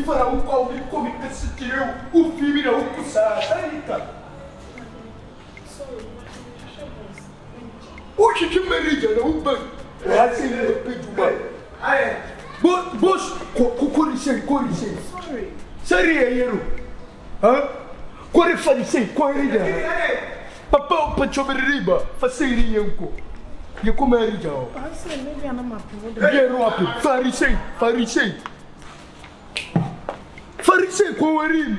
fara o qual me come esse teu, o filho não custa, sabe? O que Managerial não vai? Assim eu pedi uma. Boss, corre. Sorry, Ayero. Hã? Corre, farisei, corre. Papa, o pacho riba, faceiri yanko. You come here, Joe. I said maybe I'm not Farisei. Farisei, corre.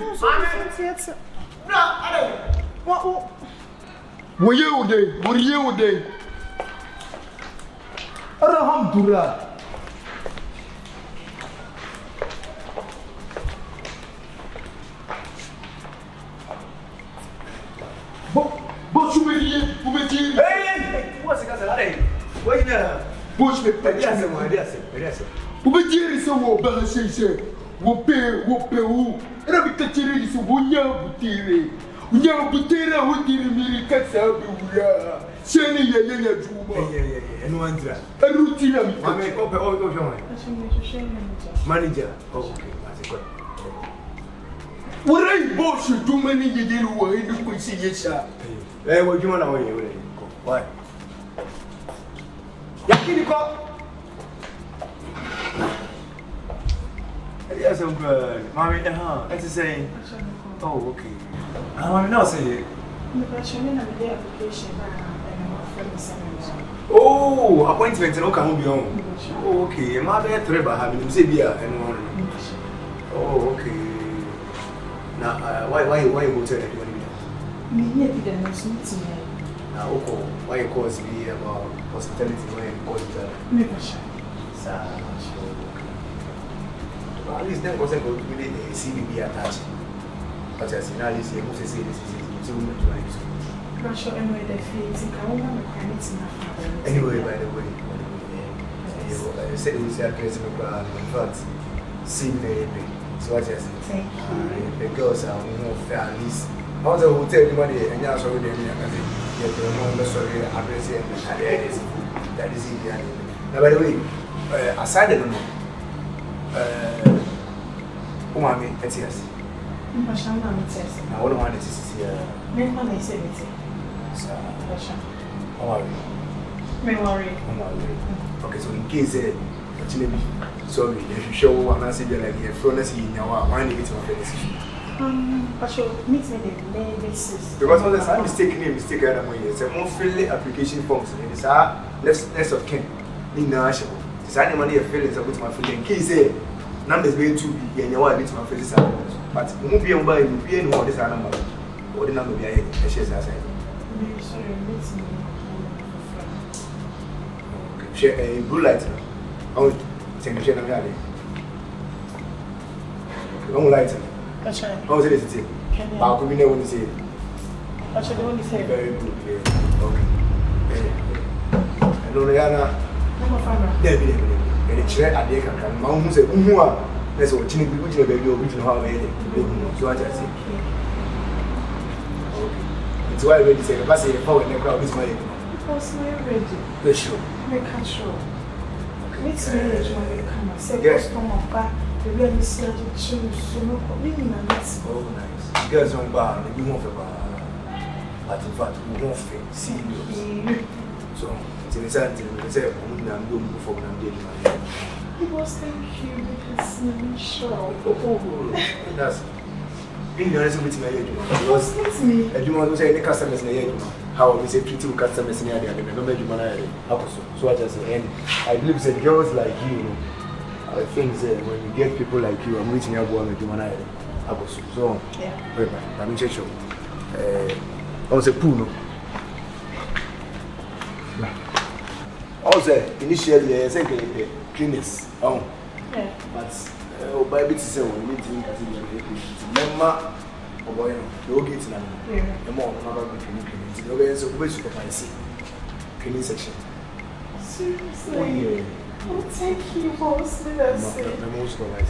What you day? Alhamdulillah. Boss, Hey, what's the guy? Wait there. Boss, me Yes. Ubejeri se wo ba se wo pe u era bitachiri se wo nya butire wo diri miri kasa be wura seni ye juma And one dress. erutina mi I mean, open. Manager. Oh, okay. That's good. Wurai boss do many ye diri wo hindu ko si yesha What you want to win? Why? Yakini ko. Yes, I'm good. Mommy, that's the same. Oh, okay. Mommy, now say. Oh, appointment no can be on. Oh, okay. My bad Trevor having say beer and one. Oh, okay. Now, why you go tell everybody? Now, why you cause me about hospitality when you call it? At least then wasn't going to be a CBB attached. But as in all this, you must say this is too much life. Anyway, by the way, I said we say a crazy plan, in fact, see me. So I just say, the girls are more fair at least. Also, who tell everybody, and you're sorry, you're more sorry, I appreciate that is it. Now, by the way, aside, I don't know. Umami, it's yes. I wouldn't want it to see a how are you? Okay, so in case sorry, if you show one, I see that like a furnace in your one, you get to my face. Meet me the basis. Because all the time mistake other way. It's a more friendly application forms. It is our next of kin. In the national. It's any money of feelings about my feeling. In case numbers going to be in your way to my face. But won't be on by you be any of this animal. Or the number be a shares as I sorry, meet me. share a blue light. Oh, take a share of reality. Long light. How is it? How could we know when you say it? Actually, when you say very good. Okay. And Loriana, Debbie, and it's red at the can Mount say, that's what Jimmy which baby original how made it. So I just say, it's why I already say, if I say a power in the crowd, it's my because my ready. the show. Make a show. Meet me when you come. Say, yes, come on back. The real message choose so no meaning and that's oh nice. Girls on bar, you won't feel but in fact, we won't feel serious. So, it's a say, I'm doing before I'm doing my was thank you because I'm sure. Oh, that's being honest with me. Because it's me. I do want to say the customers in the end. How we say treat customers in the area, they don't make you money. So I just say, and I believe that girls like you. I think that when you get people like you, I'm reaching out to do my so yeah. Very bad. I'm in church. Also, pool. Also, initially, I think clinics. Oh, yeah. But by bit is when you need to remember, oh boy, you get now. Yeah. The more number of clinics. You know, so which you can see clinic section. Seriously. Oh yeah. Oh, thank you, boss. Let us say. The most of it.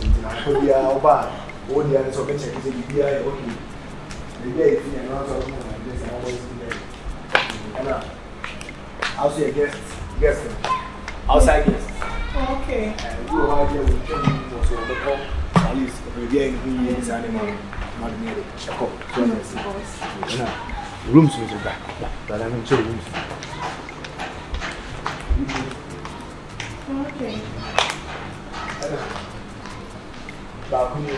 We are bad. All the others are better. We are okay. The day is not so good. I always do that. And I'll say a guest. Outside guest. Oh, okay. And you are here with 10 minutes or so. at least we are in this animal. Rooms with the back. But I'm in 2 rooms. Okay. Balcony.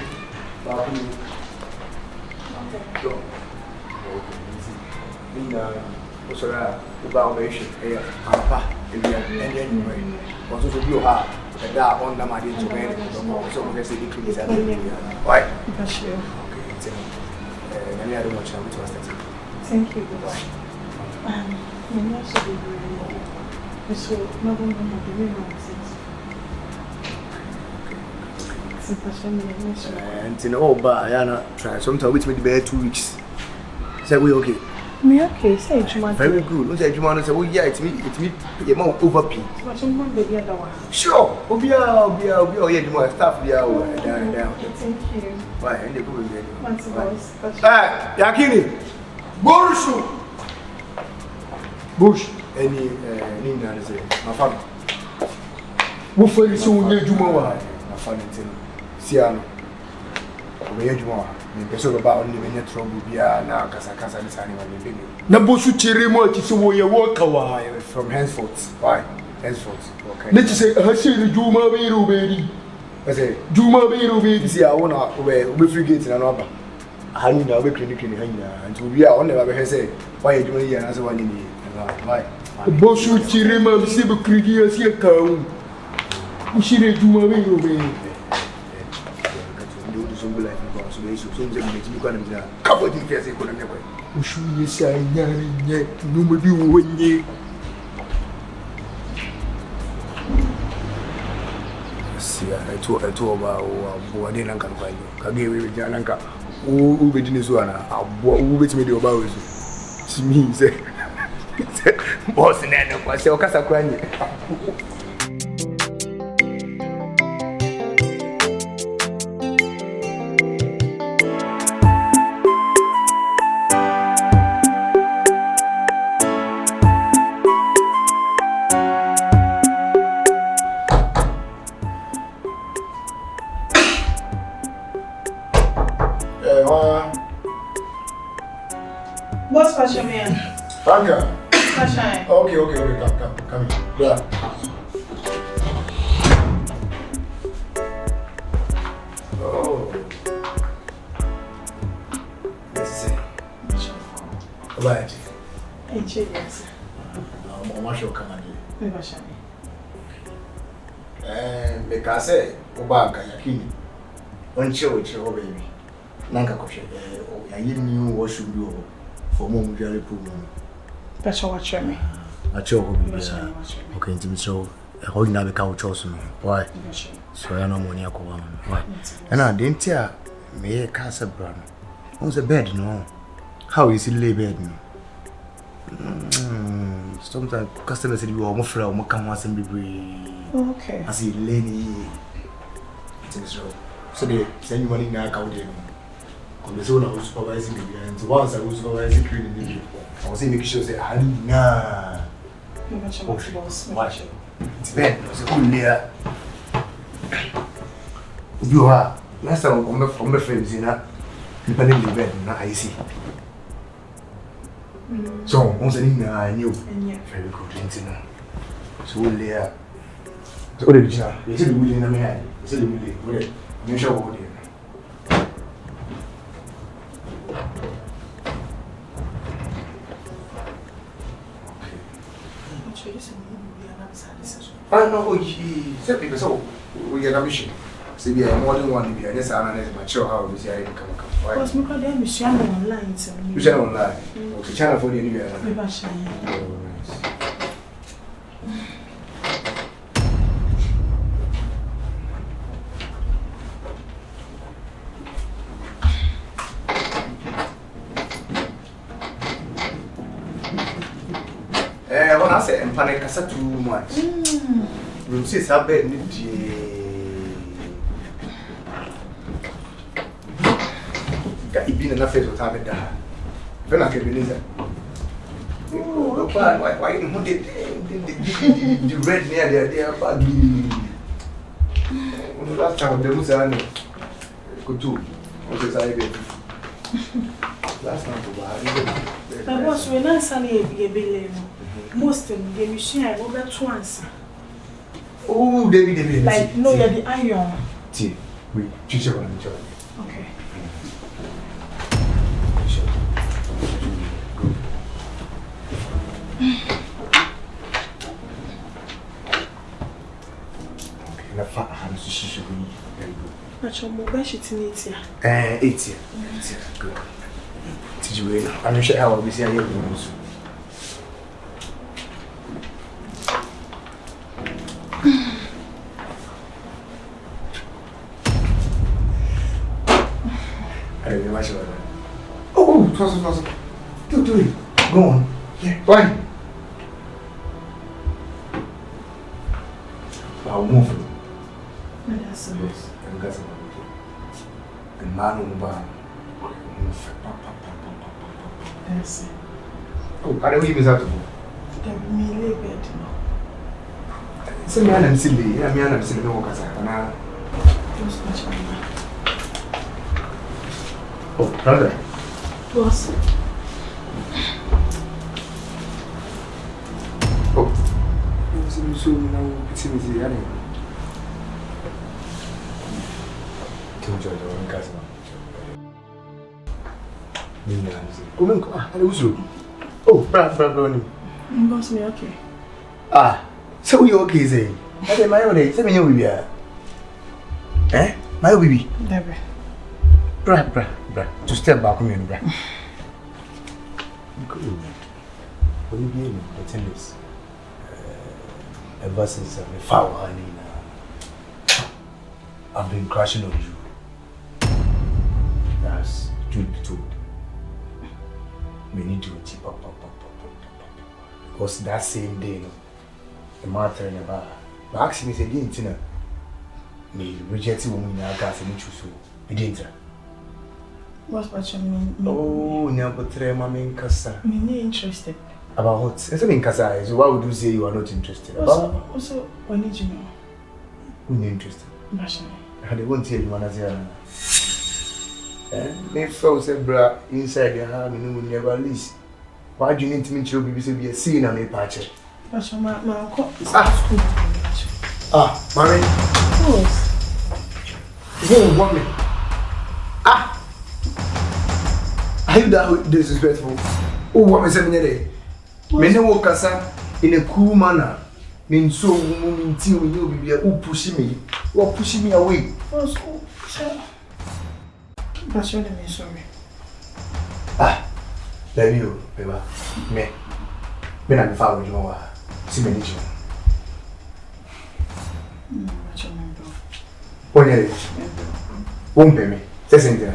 Okay. Also, evaluation here, and then also to do her. That on the money to manage. So we can say decrease. Why? That's you. Okay. Let me add much time to us. Thank you. I'm not so good. So, no one will be and in all, but I try sometimes which may be 2 weeks. Say we okay. Me okay, say Juma. Very good. No say Juma, say we yeah, it's me you more overpaid. But you want baby other one. Sure. Obia yeah, Juma staff there down. Thank you. Why? And they go with you. Yakini. Bush. Any Nina say my father. Wo fari so wo Juma wa. My father tin. Siano. We Juma. Me person ba on the trouble bia na kasa this animal me baby. Na bosu chere mo ati so wo ye wo ka wa From henceforth. Why? Henceforth. Okay. Let you say ha say Juma be ro be di. I say Juma be ro be di. See I wanna we free gate na no aba. Hani na we clinic hanya and we are on the be say why you doing here na say one ni. Why? Bosu chere ma bi se be krigi asi ka wu. Ushire Juma be ro be. Ushu yesa nyari nye numudi wonye. See, I told about what they can find. Kage we jananka. Who be dini so na abo who be me dey oba we so. See me say. Boss na no kwa say okasa kwanye. What's passion man? Franka. Passion. Okay, come. Yeah. Oh. Yes. Right. Yes. Mama show come again. Me passion. Because Obaka yakini. Onche baby. Nanka koshe. I knew what should do for mom really problem. That's what you me. I chose okay, into so how you never couch also. Why? So I know money why? And I didn't tell me a castle brand. On the bed, no. How is it lay bed? Sometimes customers say you are more frail, more come once and be okay. I see lady. So they send you money now, count them. On the zone I was supervising the and once I was supervising cleaning the I was making sure say I nah. Watch it. It's bad. I was a cool layer. You are last time from the friends in that depending the bed now I see. So once I knew very good so layer. So what did you say? You said the willing in my hand. You said the willing. You sure what you no, he said because we get a mission. See, we are more than one. We are just analyzing mature how we say come. Why? Because we got them online. You share online. Okay, channel for the new year. When I say and panic, I said too much. You see, it's a bit got been enough face with time that. When I can release it. Oh, why you put the red near there? They are baggy. Last time, the Musa. Kutu. What is I baby? Last time for bad. My boss, when I say a bill, most of them, the machine I go back to answer. Oh, David. Like, no, you're the iron. Tea. We choose your one. Okay. Na fa han so shishu ni. Very good. But your mobile shit in it here. 8 year. Good. Did you wait? I'm sure how we see how you I don't know much about that. Oh, toss. Do it. Go on. Yeah. Why? I'll move. Yes. I'm guessing. And man on the bar. Yes. Oh, I don't even have to go. Me lay bed now. It's a man and silly. I'm young and silly. No, because I can. Just much more. Oh, brother. Boss. Oh. So now it's in the area. Don't judge your cousin. Oh, brother. Boss, me okay. Ah, so you okay, say? I say my own day. Say me you be eh? My baby. Debbie. Bra. To step back on me, bra. Good. When you be in the tennis, ever since I'm a foul, honey, I've been crashing on you. That's truth be told. We need to chip up. Because that same day, the matter in the bar, but actually, me say, didn't you know? Me rejected woman in our gas and you so. We didn't. What's what you mean? Oh, never try my main casa. Me not interested. About what? It's a main casa. So why would you say you are not interested? Also, what need you know? Who are interested? Passion. I won't tell you one as you me felt say, bra, inside the hand, and you will never leave. Why do you need to meet your baby to be a scene on a patch? Passion, my uncle is at school. Mommy. Yes. You don't want me. Are you that disrespectful? Oh, what me say me there? Me no work asa in a cool manner. Me so me till me you be who pushing me. Who pushing me away? What's Passion, I'm sorry. Let you, baby. Me not follow you. See me need you. What's your name, bro? When you won't pay me. Say something.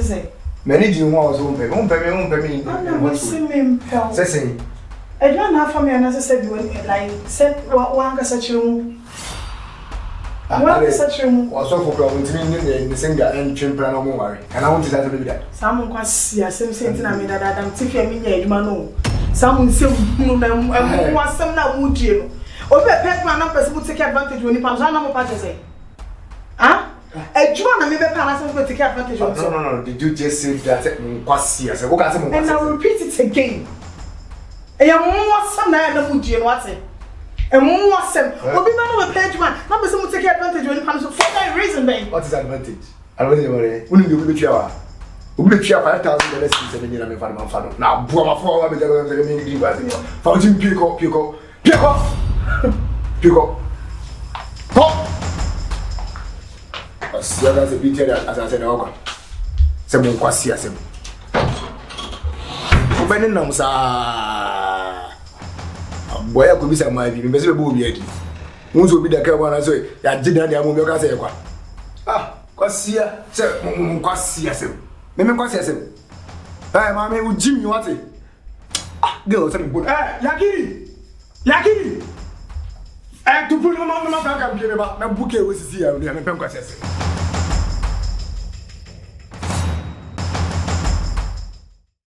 Say. Manage you won't pay me. I'm not see me pal. Say. I don't have for me and as I said like said one such room. One such room was so for problem to me in the singer and chimpan no more. And I want to that to be that. Someone was same thing I mean that I'm tiffy me no. Someone say was some now would you. Over pet man person take advantage when you pass on no part say. Huh? A Joanna maybe parents will take advantage of. No. Did you just say that Kwasi as a book as a and I'll repeat it again. A young was some night and would you what's it? And one was some. Will be none of a page man. Not person will take advantage when it comes to for that reason, babe. What is advantage? I don't know. When you will be sure. We'll be sure 5,000 less than 7 years. I'm a fan. Now, Broma for me, I'm for Jim Pico. Come! As a bit as I said, okay. Some Kwasi as him. Opening them, sir. Boy, I could be some my people, Mr. Booby. Once will be the care one as well. That didn't have a say. Kwasia, sir, Kwasi as him. Maybe Kwasi as him. Hey, mammy, would Jim you want it? Girl, something good. Yakini! To put him on the map, I'm going to book it with the sea. I'm going to